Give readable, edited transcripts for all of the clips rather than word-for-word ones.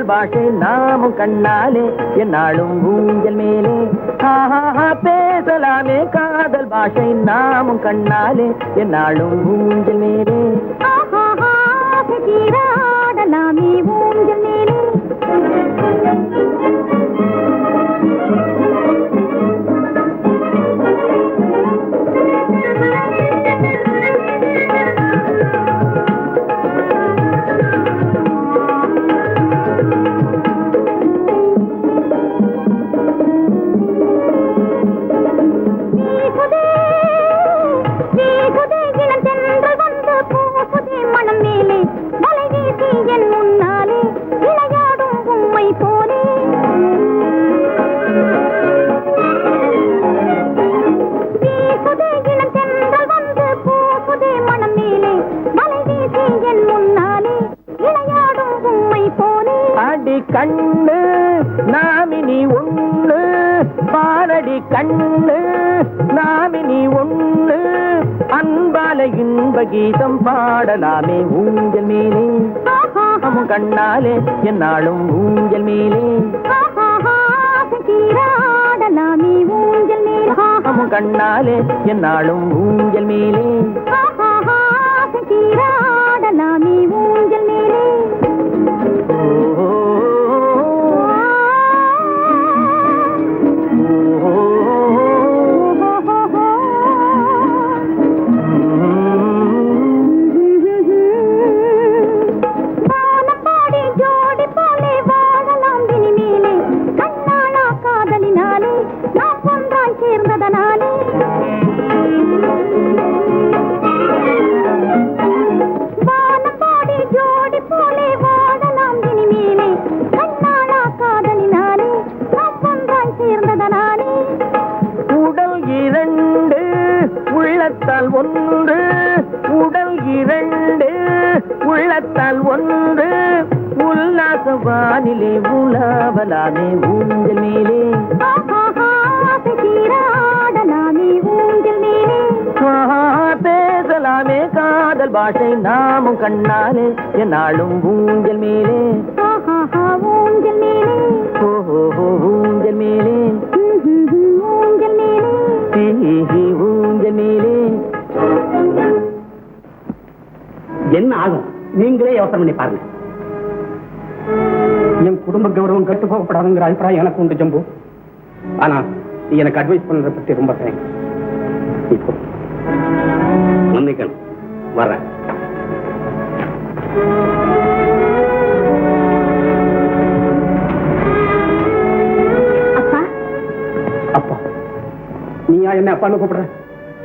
காதல் பாஷை நாமும் கண்ணாலே என்னாலும் ஊஞ்சல் மேலே பேசலாமே காதல் பாஷை நாமும் கண்ணாலே என்னாலும் ஊஞ்சல் மேலே ஆடலாமே ஊஞ்சல் மேலே கண்ணு நாமினி ஒண்ணு பாரடி கண்ணு நாமினி ஒண்ணு அன்பால இன்ப கீதம் பாடலாமே ஊஞ்சல் மேலே கண்ணாலே என்னாலும் ஊஞ்சல் மேலே ஆடலாமே ஊஞ்சல் மேலே கண்ணாலே என்னாலும் ஊஞ்சல் மேலே ஆடலாமே ஊஞ்சல் மேலே ஒன்று உடல் இரண்டு உள்ளத்தால் ஒன்று உல்லாச வானிலே உலாவலாமே ஊஞ்சல் மேலே ஊஞ்சல் மேலே பேசலாமே காதல் பாஷை நாமும் கண்ணாலே என்னாலும் ஊஞ்சல் மேலே ஊஞ்சல் மேலே ஊஞ்சல் மேலே ஊஞ்சல் மேலே ஊஞ்சல் மேலே என்ன ஆகும் நீங்களே யோசனை பண்ணி பாருங்க. என் குடும்ப கௌரவம் கட்டு போகப்படாதுங்கிற அபிப்பிராயம் எனக்கு உண்டு ஜம்பு. ஆனா எனக்கு அட்வைஸ் பண்றத பத்தி ரொம்ப தேங்க்ஸ். இப்போ மன்னிக்கணும் வர்றேன். அப்பா நீயா என்ன அப்பான்னு கூப்பிடுற?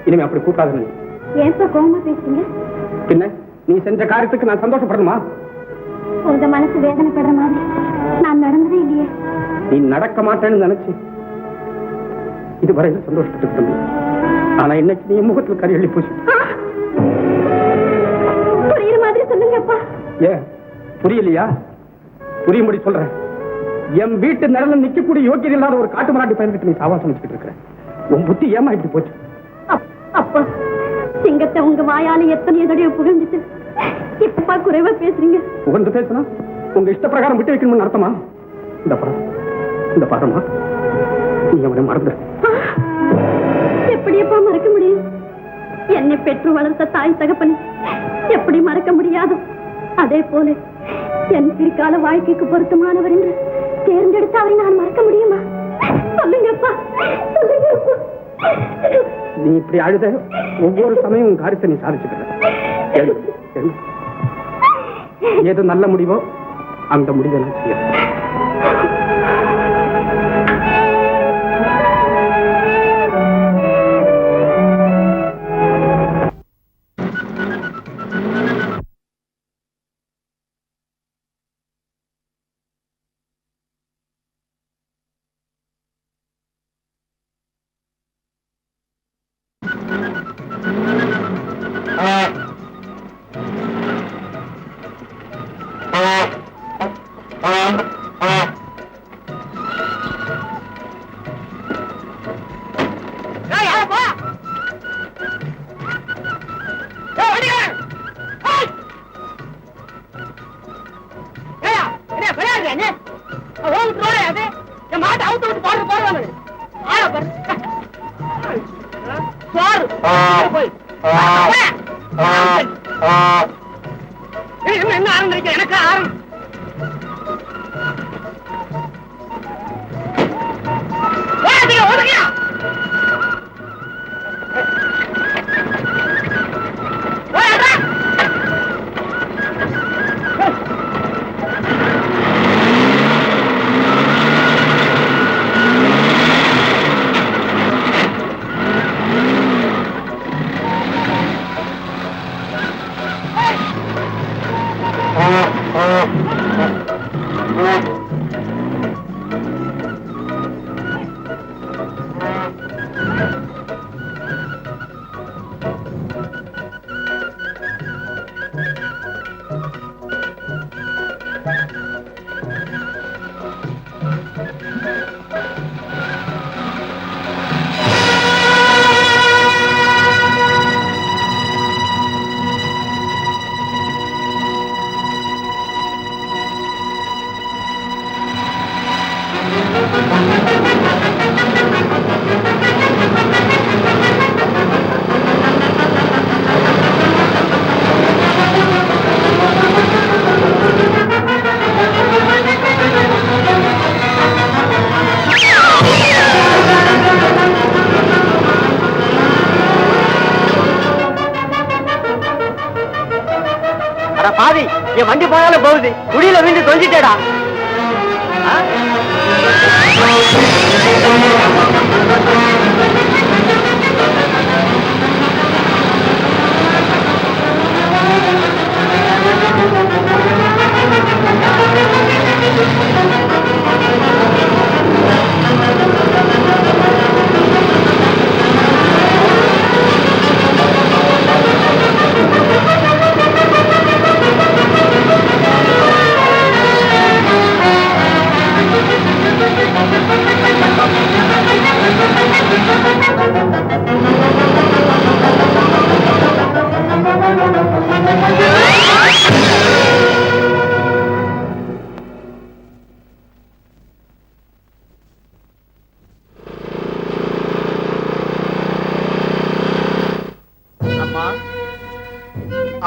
இனிமே அப்படி கூப்பிடாது. ஏன் கோமா பேசுறீங்க? பின்ன நீ செஞ்ச காரியத்துக்கு நான் சந்தோஷப்படணுமா? உங்க மனசு வேதனைப்படுற மாதிரி நான் நடந்ததே இல்லையே. நீ நடக்க மாட்டேன்னு நினைச்சு இதுவரையில் சந்தோஷப்பட்டு. ஆனா இன்னைக்கு நீ முகத்தில் கறி எழுதி போச்சு. புரியுற மாதிரி சொல்லுங்கப்பா. ஏன் புரியலையா? புரியும்படி சொல்றேன். என் வீட்டு நிழல நிக்கக்கூடிய யோக்கியம் இல்லாத ஒரு காட்டு மராட்டி பயன்கிட்டு நீ சாவாசம் வச்சுக்கிட்டு இருக்கிற. உன் புத்தி ஏமா இப்படி போச்சு? அப்பா சிங்கத்தை உங்க வாயால எத்தனை தடவை புகழ்ந்துட்டு இப்பா குறைவா பேசுறீங்க. புகழ்ந்து பேசுனா உங்க இஷ்ட பிரகாரம் விட்டு வைக்கணும்னு அர்த்தமா? இந்த பாருமா நீ அவனை மறந்து. எப்படியப்பா மறக்க முடியும்? என்னை பெற்று வளர்த்த தாய் தகப்பனை எப்படி மறக்க முடியாது? அதே போல என் பிற்கால வாழ்க்கைக்கு பொருத்தமானவர் என்று தேர்ந்தெடுத்து அவரை நான் மறக்க முடியுமா? சொல்லுங்கப்பா. நீ இப்படி அழுத ஒவ்வொரு சமயம் காரியத்தை நீ சாதிச்சுக்கிற. எது நல்ல முடிவோ அந்த முடிவை நான் செய்ய. என்ன ஆரம்பிக்க எனக்கு ஆரம்பி பாதி என் வண்டி போனாலும் போகுது குடியில விழுந்து தொலைஞ்சிட்டேடா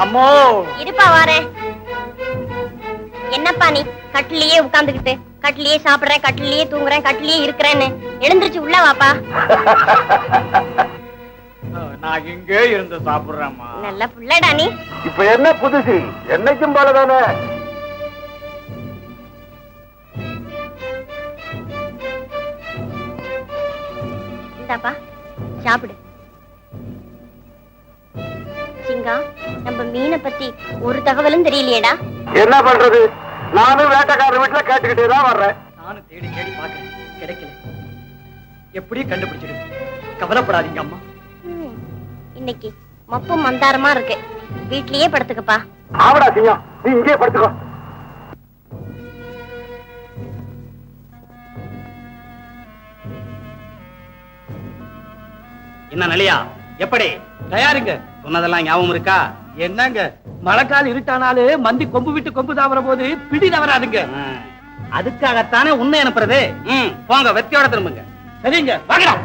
அம்மோ இருப்பா வாரேன். என்னப்பா நீ கட்டிலேயே உட்கார்ந்துகிட்டு கட்டிலேயே சாப்பிடுறேன் கட்டிலேயே தூங்குறேன் கட்டிலேயே இருக்கிறேன்னு எழுந்திருச்சு உள்ள வாப்பா. நான் இங்கே இருந்து சாப்பிடுறேம்மா. நல்ல புள்ளடா நீ. இப்ப என்ன புதுசு என்னைக்கும் போலதானே. இந்தாப்பா சாப்பிடு. சிங்கா நம்ம மீனை பத்தி ஒரு தகவலும் தெரியலையேடா. என்ன பண்றது நானும் வேட்டைக்காரர் வீட்டுல கேட்டுக்கிட்டே தான் வர்றேன். நானும் தேடி தேடி பாக்குறேன் கிடைக்கல. எப்படியும் கண்டுபிடிச்சிடு. கவலைப்படாதீங்க அம்மா. இன்னைக்கு மப்பும் மந்தாரமா இருக்கு. வீட்லயே படுத்துக்கப்பா. ஆவடா சிங்கம் நீ இங்கே படுத்துக்கோ. என்ன நலியா எப்படி தயாருங்க சொன்னதெல்லாம் ஞாபகம் இருக்கா? என்னங்க மழைக்கால் இருட்டானாலே மந்தி கொம்பு விட்டு கொம்பு தாவற போது பிடி தவறாதுங்க. அதுக்காகத்தானே உன்னை அனுப்புறது. போங்க வெத்தியோட திரும்புங்க. சரிங்க வாங்கடா.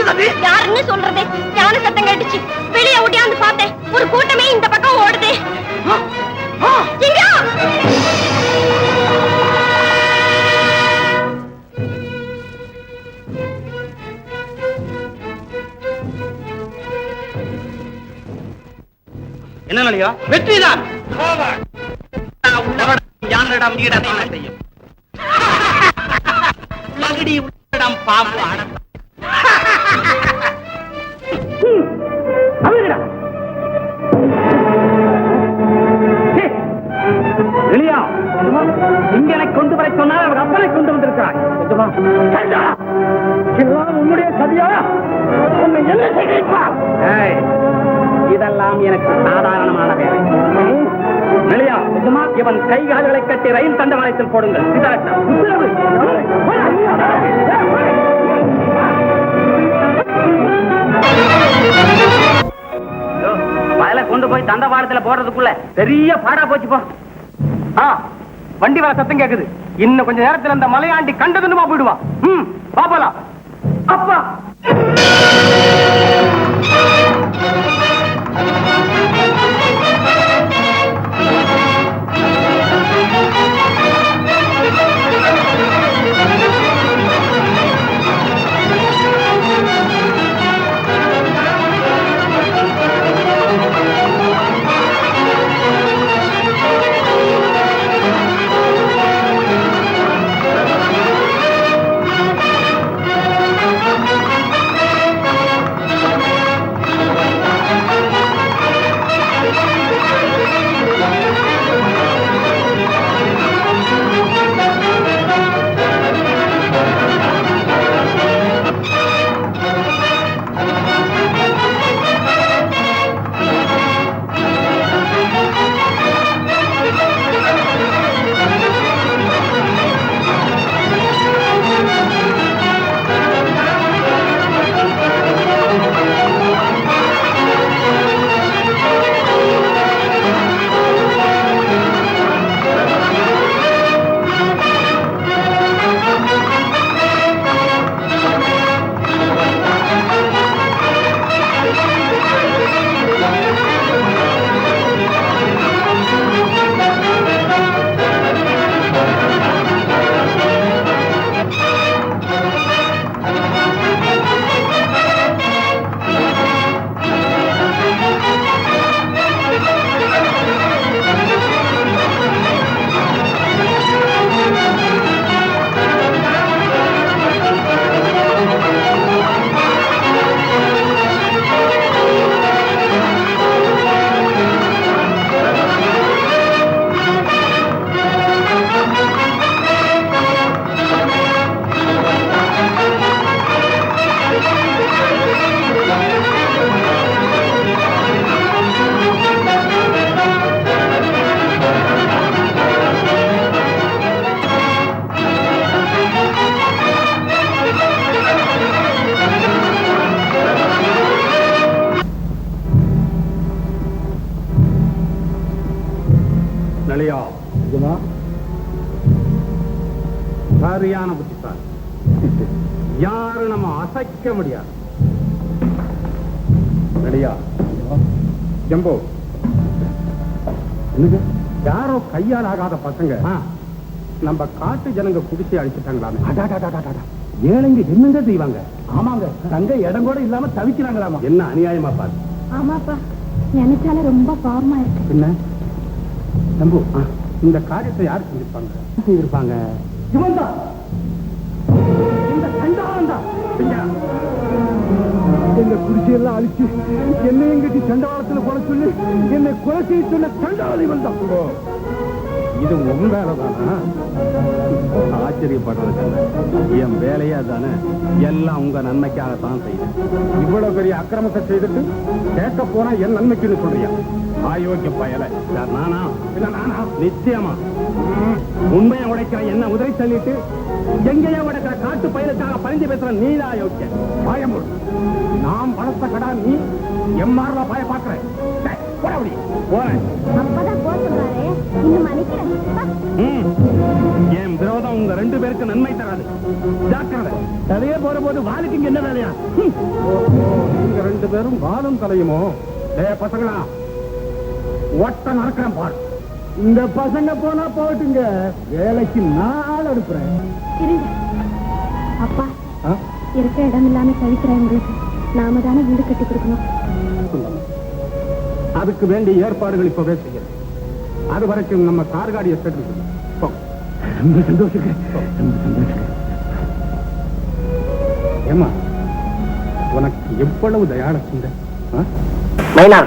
சொன்னது? யாருன்னு சொல்றது? யானை சத்தம் கேட்டுச்சு. வெளியே ஓடியாந்து பார்த்தேன், ஒரு கூட்டமே இந்த பக்கம் ஓடுது. சிங்கம்! என்ன நிலையா? வெற்றிதான். யானிடம் ஈடனை செய்யும் மகுடி உள்ளிடம் பாம்பு அடக்கம். இங்கனை கொண்டு வர சொன்னால் அவர் அப்பனை கொண்டு வந்திருக்கிறார். உன்னுடைய சதியா? உன்னை என்ன செய்வா? இதெல்லாம் எனக்கு சாதாரணமான வேலை. நிலையா, இவன் கை கால்களை கட்டி ரயில் தண்டவாளத்தில் போடுங்கள். வயலை கொண்டு போய் தண்டவாளத்துல போடுறதுக்குள்ள பெரிய பாடா போச்சு போ. வண்டி வர சத்தம் கேக்குது. இன்னும் கொஞ்ச நேரத்தில் அந்த மலையாண்டி கண்டதுமா போயிடுவான். பாப்பலாம். அப்பா சரியான புத்திசாலி. யாரு நம்ம அசைக்க முடியாது. ஜம்போ, யாரோ கையால் ஆகாத பசங்க நம்ம காட்டு ஜனங்க குடிச்சு அடிச்சுட்டாங்களாமே. ஏழைங்க என்னங்க செய்வாங்க? ஆமாங்க, தங்க இடம் கூட இல்லாம தவிக்கிறாங்களாமா. என்ன அநியாயமா பாரு. ஆமாப்பா, நினைச்சால ரொம்ப பாவமா இருக்கு. என்ன ஜம்பு, இந்த காரியத்தை யார் செஞ்சிருப்பாங்க? இருப்பாங்க இவன்தான், இந்த சண்டாளன் தான். எங்க குடிசையெல்லாம் அழிச்சு என்னை எங்கிட்ட சண்டாளத்துல போட சொல்லி என்னை கொலை செய்ய சொன்ன சண்டாளன் இவன் தான். இது உங்க வேலைதானா? ஆச்சரியப்படுறது என் வேலையா தானே. எல்லாம் உங்க நன்மைக்காகத்தான் செய்யுது. இவ்வளவு பெரிய அக்கிரமத்தை செய்துட்டு கேட்க போனா என் நன்மைக்குன்னு சொல்றியா? ஆயோக்கிய பயல. நானா? இல்ல நானா? நிச்சயமா உண்மையை உடைக்கிற என்ன உதவி தள்ளிட்டு எங்கேயோ உடைக்கிற காட்டு பயலுக்காக பறிஞ்சு பேசுற நீதா யோக்கிய. பயமுடு. நாம் வளர்த்த கடா நீ எம்மாறுவா பாய பாக்குறேன். போறேன். அப்பதான் போக சொல்றாரு. இன்னும் மன்னிக்கிறேன். என் விரோதம் உங்க உங்க 2 பேருக்கு நன்மை தராது. ஜாக்கிரதை. கதையே போற போது வாளுக்கு இங்க என்ன வேலையா? நீங்க 2 பேரும் வாலும் தலையுமோ? பசங்களா, ஒட்ட நடக்கிறேன் பாரு. இந்த பசங்க போனா போட்டுங்க, வேலைக்கு நான் எடுப்புறேன். அப்பா, இருக்க இடம் இல்லாம தவிக்கிறவங்களுக்கு நாம தானே வீடு கட்டி கொடுக்கணும். அதுக்கு வேண்டிய ஏற்பாடுகள் இப்பவே செய்யணும். அது வரைக்கும் நம்ம கார்காடியை செட்டு. ரொம்ப சந்தோஷம். ஏமா, உனக்கு எவ்வளவு தயாள சிந்தை. மைனா,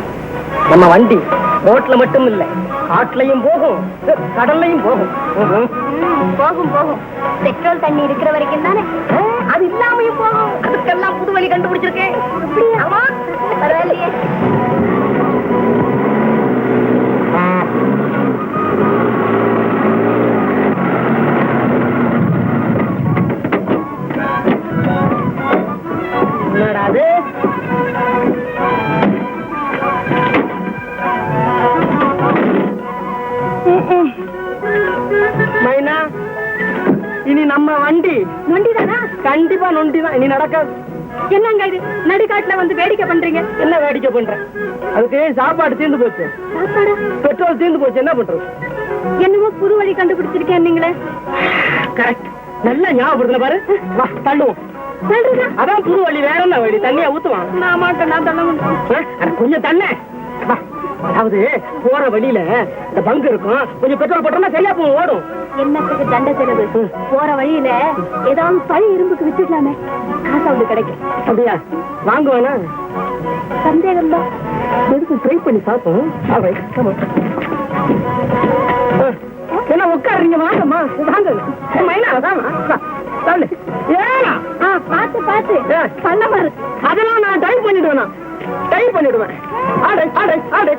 நம்ம வண்டி ரோட்ல மட்டும் இல்ல, காட்டுலயும் போகும், கடல்லையும் போகும். போகும் போகும். பெட்ரோல் தண்ணி இருக்கிற வரைக்கும் தானே. அது இல்லாமையும் போகும். அதுக்கெல்லாம் புது வழி கண்டுபிடிச்சிருக்கேன். ஆமா, பரவாயில்லையே. அது மைனா, இனி நம்ம வண்டி நொண்டிதானா? கண்டிப்பா நொண்டிதான். இனி நடக்காது. என்னங்க இது, நடுக்காட்டுல வந்து வேடிக்கை பண்றீங்க? என்ன வேடிக்கை பண்றேன்? அதுக்கு சாப்பாடு தீர்ந்து போச்சு, சாப்பாடா? பெட்ரோல் தீர்ந்து போச்சு. என்ன பண்றது? என்னமோ புது வழி கண்டுபிடிச்சிருக்கேன் நீங்களே. கரெக்ட். நல்லா ஞாபகப்படுத்தல பாரு. வா, தள்ளுவோம். சொல்றீங்க? அதான் புது வழி. வேற என்ன வழி? தண்ணியா ஊத்துவான். நான் மாட்டேன், நான் தள்ள மாட்டேன். கொஞ்சம் தண்ணே. அதாவது போற வழியில இந்த பங்கு இருக்கும், கொஞ்சம் பெட்ரோல் போட்டோம்னா சரியா போகும், ஓடும். என்னத்துக்கு தண்டை செலவு? போற வழியில ஏதாவது பழி இரும்புக்கு வித்துடலாமே, காசு அவங்களுக்கு கிடைக்கும். அப்படியா? வாங்குவானா? சந்தேகம் தான். எதுக்கு ட்ரை பண்ணி பார்ப்போம். என்ன உட்காருங்க? வாங்கம்மா, வாங்க. மைனா சொல்லு. ஏன்னா பார்த்து பார்த்து பண்ண மாதிரி. அதெல்லாம் நான் டைப் பண்ணிடுவேன். டைப் பண்ணிடுவேன். ஆடை ஆடை ஆடை.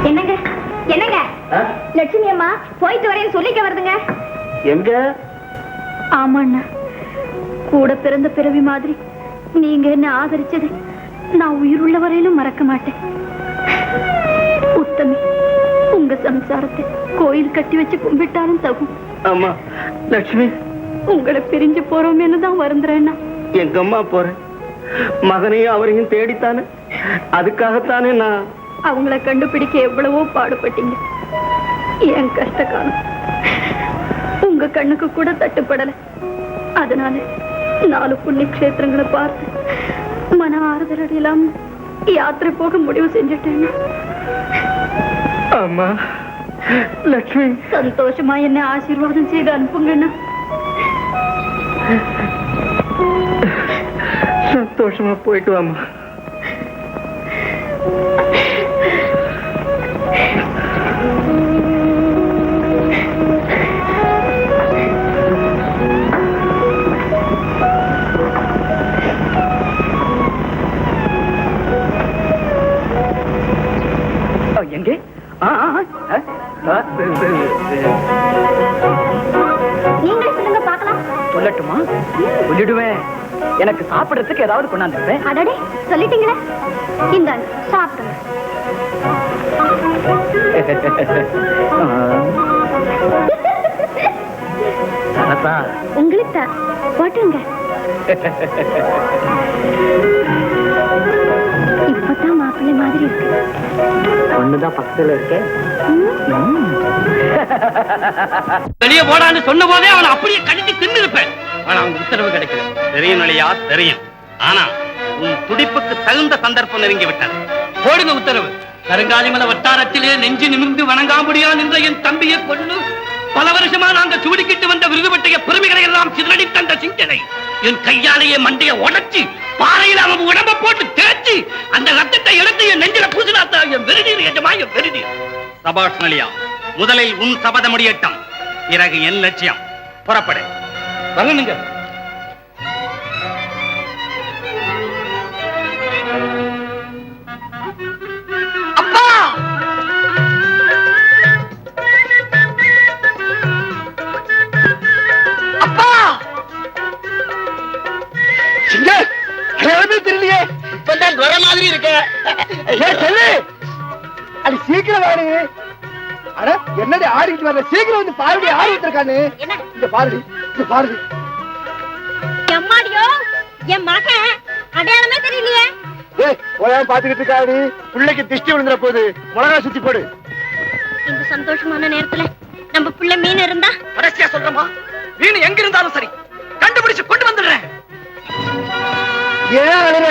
என்னங்க என்னங்க, லட்சுமி அம்மா போயிட்டு வரேன்னு சொல்லிக்க வருதுங்க. எங்க? ஆமாண்ணா, கூட பிறந்த பிறவி மாதிரி நீங்க என்ன ஆதரிச்சது நான் உயிருள்ள வரையிலும் மறக்க மாட்டேன். உத்தமி, உங்க சம்சாரத்தை கோயில் கட்டி வச்சு கும்பிட்டாலும் தகும். ஆமா லட்சுமி, உங்களை பிரிஞ்சு போறோமேனு தான் வருந்துறேன்னா. எங்க அம்மா போறேன், மகனையும் அவரையும் தேடித்தானே. அதுக்காகத்தானே நான் அவங்கள கண்டுபிடிக்க எவ்வளவோ பாடுபட்டீங்க. என் கஷ்ட காலம் உங்க கண்ணுக்கு கூட தட்டுப்படல. அதனால 4 புண்ணிய கஷேத்திரங்களை பார்த்து மன ஆறுதல் அடையலாம் யாத்திரை போக முடிவு செஞ்சுட்டேன். அம்மா லட்சுமி, சந்தோஷமா என்ன ஆசீர்வாதம் செய்து அனுப்புங்கண்ணா. சந்தோஷமா போயிட்டு வாமா. எங்கே? நீங்களே சொல்லுங்க பார்க்கலாம். சொல்லட்டுமா? சொல்லிடுவேன். எனக்கு சாப்பிடறதுக்கு ஏதாவது கொண்டாந்துருப்பேன். அடடே, சொல்லிட்டீங்களே. இந்தாங்க, சாப்பிடுங்க. உங்களுக்கு தான் போட்டுங்க. இப்பதான் மாப்பிள்ளை மாதிரி இருக்கு. ஒண்ணுதான் பக்கத்துல இருக்கு. வெளியே போடான்னு சொன்ன போதே அவனை அப்படியே கடிச்சு தின்னு இருப்பேன். ஆனா அவங்க உத்தரவு கிடைக்கல. தெரியும் நிலையா? தெரியும். ஆனா உன் துடிப்புக்கு தகுந்த சந்தர்ப்பம் நெருங்கி விட்டது. போடுங்க உத்தரவு. கருங்காலிமலை வட்டாரத்திலே நெஞ்சு நிமிர்ந்து வணங்காமுடியா நின்ற என் தம்பியை கொண்டு பல வருஷமா நாங்க சூடிக்கிட்டு வந்த விருதுபட்டைய பெருமைகளை எல்லாம் துணிஞ்சனை என் கையாலேயே மண்டைய உடைச்சு பாறையில அவன் உடம்ப போட்டு தேய்ச்சி அந்த ரத்தத்தை எடுத்து என் நெஞ்சில பூசினாத்தா என் வெறுநீர் எஜமா என் வெறுநீர். சபாஷ் நலியா, முதலில் உன் சபத முடியட்டம், பிறகு என் லட்சியம். புறப்படு. வரணுங்க. அப்பா அப்பா தெரியலையே, இப்பதான் வர மாதிரி இருக்க. சொல்லு, அது சீக்கிரம் வாடு. அட என்னடி ஆடிட்டு வர, சீக்கிரம் வந்து பாருடி, ஆடி வந்திருக்கானு. இந்த பாருடி, இந்த பாருடி. எம்மாடியோ, என் மகன் அடையாளமே தெரியலையே. ஏய், போயாம பாத்துக்கிட்டு இருக்காடி, பிள்ளைக்கு திஷ்டி விழுந்துற போது மிளகா சுத்தி போடு. இந்த சந்தோஷமான நேரத்துல நம்ம பிள்ளை மீன் இருந்தா. கடைசியா சொல்றமா, மீன் எங்க இருந்தாலும் சரி கண்டுபிடிச்சு கொண்டு வந்துடுறேன். ஏன் அழுற?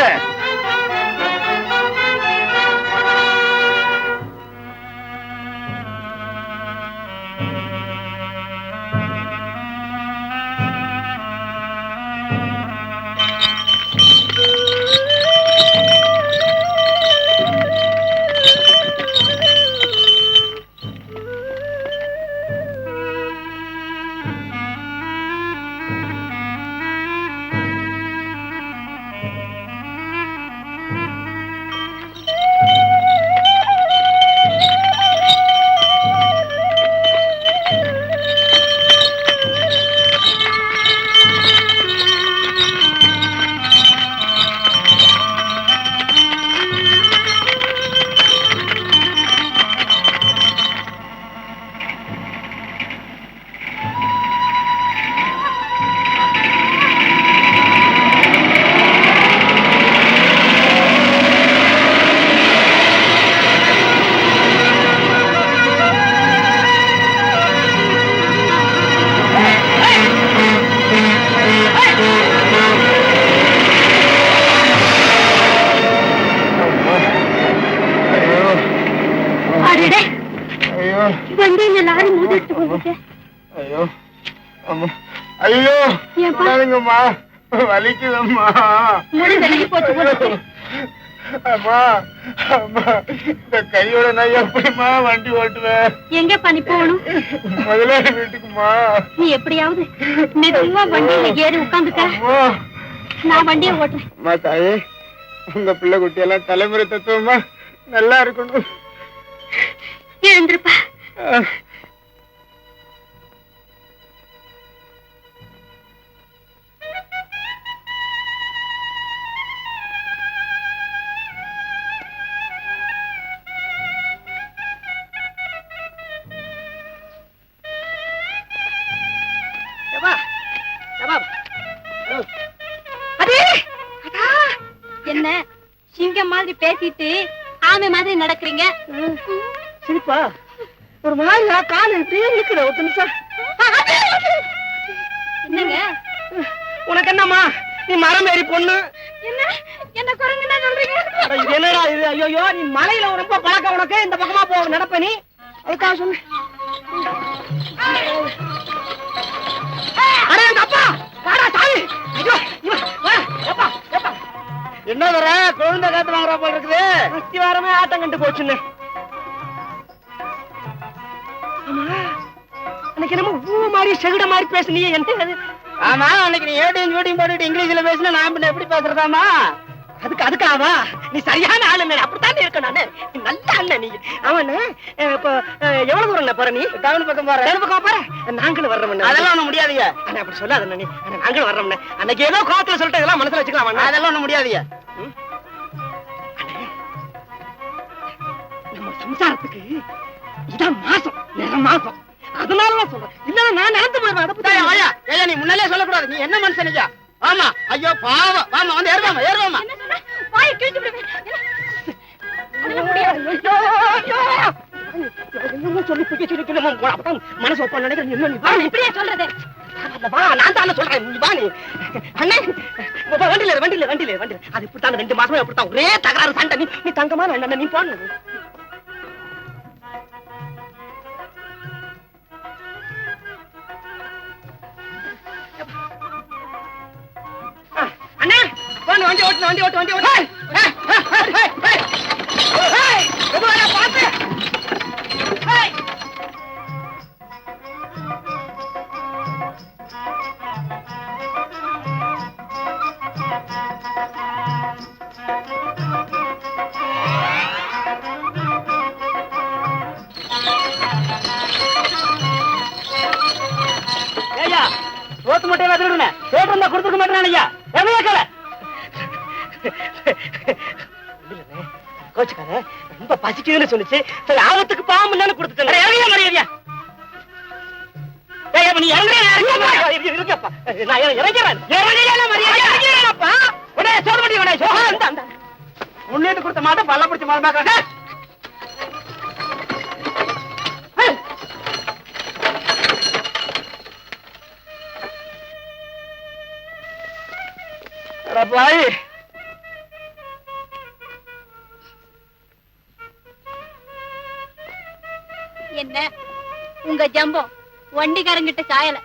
வண்டியில லாரி மோதிட்டு போகுது. ஐயோ அம்மா, ஐயோ பண்ணாதீங்கம்மா, வலிக்குதம்மா. முடி விலகி போச்சு போல. அம்மா அம்மா, இந்த கையோட நான் எப்படிமா வண்டி ஓட்டுவேன்? எங்க பண்ணி போகணும்? முதலாளி வீட்டுக்குமா. நீ எப்படியாவது மெதுவா வண்டியில ஏறி உட்காந்துக்க, நான் வண்டியை ஓட்டுறேன். அம்மா தாயே, உங்க பிள்ளை குட்டி எல்லாம் தலைமுறை தத்துவமா நல்லா இருக்கணும். எழுந்திருப்பா. என்ன சிங்கம் மாதிரி பேசிட்டு ஆமை மாதிரி நடக்கிறீங்க? சிரிப்பா ஒரு மாதிரி கால இப்படியே நிக்கிற ஒரு நிமிஷம். என்னங்க உனக்கு என்னம்மா, நீ மரம் ஏறி பொண்ணு. என்ன என்ன குரங்குன்னா சொல்றீங்க? இது என்னடா இது? ஐயோ, நீ மலையில ரொம்ப பழக்கம் உனக்கு, இந்த பக்கமா போ நடப்ப நீ. அதுக்காக சொன்ன. அடே அப்பா, வாடா சாமி. ஐயோ எப்பா எப்பா, என்ன வர குழந்தை காத்து வாங்குற போல இருக்குது. அஸ்தி வாரமே ஆட்டம் கண்டு போச்சுன்னு. அன்னைக்கு நம்ம ஊ மாதிரி செகுட மாதிரி பேசுனியே, என்ன? ஆமா, அன்னைக்கு நீ ஏடியும் ஜூடியும் போட்டுட்டு இங்கிலீஷ்ல பேசினா நான் பின்ன எப்படி பேசுறதாமா? அதுக்காவா? நீ சரியான ஆளு, அப்படித்தான் இருக்க. நானு நல்ல அண்ணன் நீ. அவனு இப்ப எவ்வளவு தூரம் போற? நீ டவுன் பக்கம் போற. டவுன் பக்கம் போற, நாங்களும் வர்றோம். அதெல்லாம் ஒண்ணு முடியாதுயா. அப்படி சொல்லாத நீ, நாங்களும் வர்றோம். அன்னைக்கு ஏதோ கோவத்துல சொல்லிட்டு இதெல்லாம் மனசுல வச்சுக்கலாம். அதெல்லாம் ஒண்ணு முடியாதுயா. நம்ம சம்சாரத்துக்கு இதான் மாசம், நிற மாசம். அதனாலதான் சொல்றேன், இல்ல நான் நடந்து போயிருவேன். நீ முன்னாலே சொல்லக்கூடாது. நீ என்ன மனுஷனியா? ஆமா. ஐயோ பாவம், வாமா வந்து ஏறுவாமா ஏறுவாமா. மனசு ஒப்ப நினைக்கிறேன். இப்படியே சொல்றது? நான் தானே சொல்றேன். நீ வா, நீ அண்ணே வண்டியில வண்டியில வண்டியில வண்டியில. அது இப்படித்தான் 2 மாசமா அப்படித்தான் ஒரே தகராறு சண்டை. நீ தங்கமான அண்ணன், நீ போன. அண்ணா போன் வண்டி ஓட்டு வண்டி ஓட்டு வண்டி ஓட்டு பாத்து ஐயா ரோத்து மட்டும் திருடுனேன் தேட்டர் இருந்தா கொடுத்துக்க மாட்டேன் ஐயா எவையா கல கோச்சுக்கார ரொம்ப பசிக்குதுன்னு சொல்லிச்சு சரி ஆபத்துக்கு பாவம் இல்லைன்னு கொடுத்துட்டேன் எவையா மரியாதையா நீ இருக்கப்பா நான் இறங்கிறேன் மரியாதைப்பா உடனே சோறு பண்ணி உடனே முன்னேற்று கொடுத்த மாட்டோம் பல்ல பிடிச்ச மாதிரி பாய் என்ன உங்க ஜம்பம் வண்டிக்காரங்கிட்ட சாயல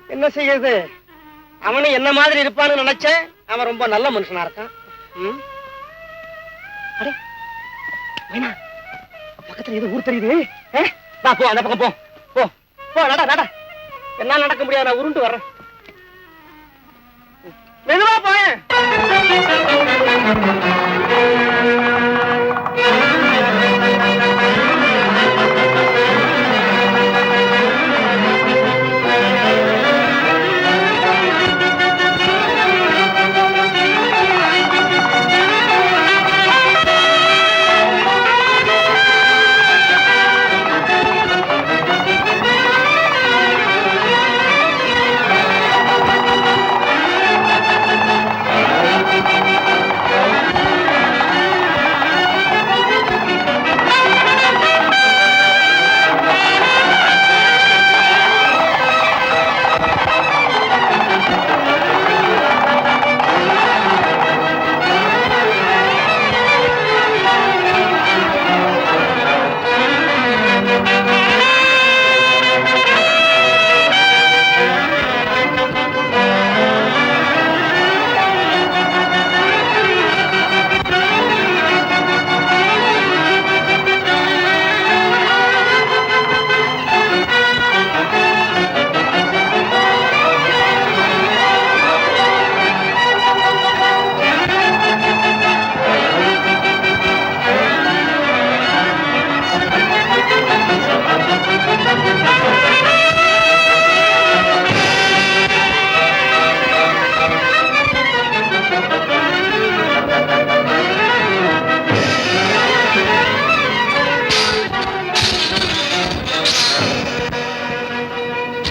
என்ன செய்யுது அவனும் என்ன மாதிரி இருப்பான்னு நினைச்சேன் அவன் ரொம்ப நல்ல மனுஷனா இருக்கான் அடே வேணா பக்கத்துல ஏதோ ஊர் தெரியுது போ அந்த பக்கம் போ போ போ நட நட என்ன நடக்க முடியாது நான் உருண்டு வர்றேன் மெதுவா போயேன்